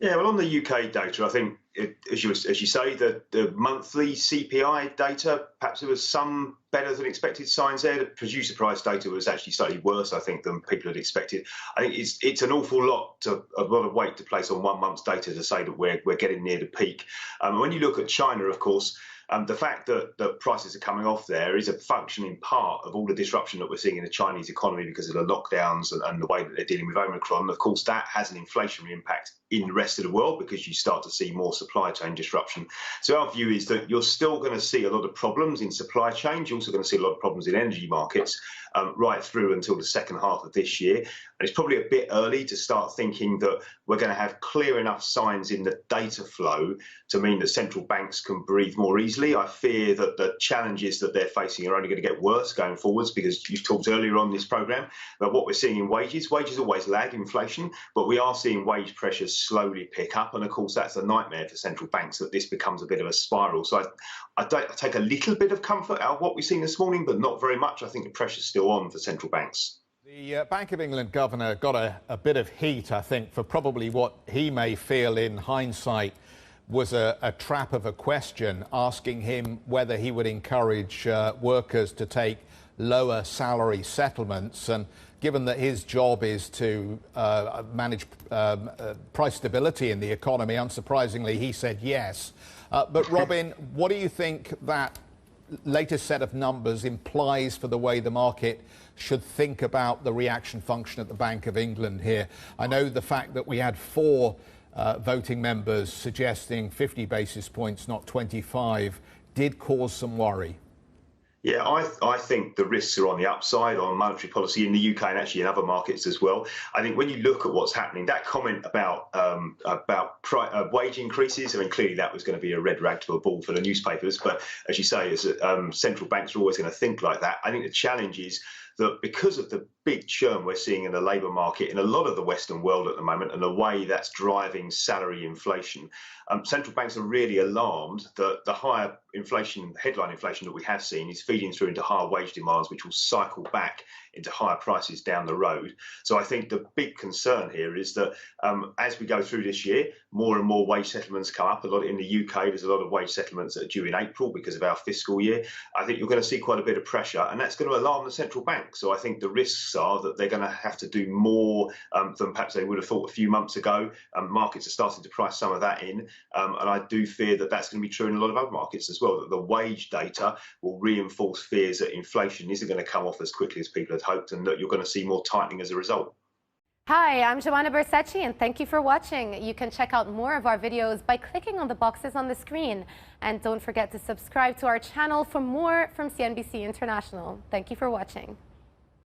Yeah, well, on the UK data, I think, as you say, the monthly CPI data, perhaps there was some better than expected signs there. The producer price data was actually slightly worse, I think, than people had expected. I think it's an awful lot of weight to place on 1 month's data to say that we're getting near the peak. When you look at China, of course, the fact that the prices are coming off there is a function in part of all the disruption that we're seeing in the Chinese economy because of the lockdowns and the way that they're dealing with Omicron. Of course, that has an inflationary impact in the rest of the world because you start to see more supply chain disruption. So our view is that you're still going to see a lot of problems in supply chain. You're also going to see a lot of problems in energy markets right through until the second half of this year. And it's probably a bit early to start thinking that we're going to have clear enough signs in the data flow to mean that central banks can breathe more easily. I fear that the challenges that they're facing are only going to get worse going forwards because you've talked earlier on this programme about what we're seeing in wages. Wages always lag inflation, but we are seeing wage pressures slowly pick up. And of course, that's a nightmare for central banks that this becomes a bit of a spiral. So I take a little bit of comfort out of what we've seen this morning, but not very much. I think the pressure's still on for central banks. The Bank of England governor got a bit of heat, I think, for probably what he may feel in hindsight was a trap of a question, asking him whether he would encourage workers to take lower salary settlements. And given that his job is to manage price stability in the economy, unsurprisingly, he said yes. But Robin, what do you think that latest set of numbers implies for the way the market should think about the reaction function at the Bank of England here? I know the fact that we had four voting members suggesting 50 basis points, not 25, did cause some worry. Yeah, I think the risks are on the upside on monetary policy in the UK and actually in other markets as well. I think when you look at what's happening, that comment about wage increases, I mean, clearly that was going to be a red rag to a bull for the newspapers. But as you say, central banks are always going to think like that. I think the challenge is that because of the big churn we're seeing in the labour market in a lot of the Western world at the moment and the way that's driving salary inflation, central banks are really alarmed that the higher inflation, headline inflation that we have seen is feeding through into higher wage demands, which will cycle back into higher prices down the road. So I think the big concern here is that as we go through this year, more and more wage settlements come up. A lot in the UK, there's a lot of wage settlements that are due in April because of our fiscal year. I think you're going to see quite a bit of pressure, and that's going to alarm the central bank. So I think the risks are that they're going to have to do more than perhaps they would have thought a few months ago. Markets are starting to price some of that in, and I do fear that that's going to be true in a lot of other markets as well, that the wage data will reinforce fears that inflation isn't going to come off as quickly as people had hoped, and that you're going to see more tightening as a result. Hi, I'm Joanna Bersecci, and thank you for watching. You can check out more of our videos by clicking on the boxes on the screen. And don't forget to subscribe to our channel for more from CNBC International. Thank you for watching.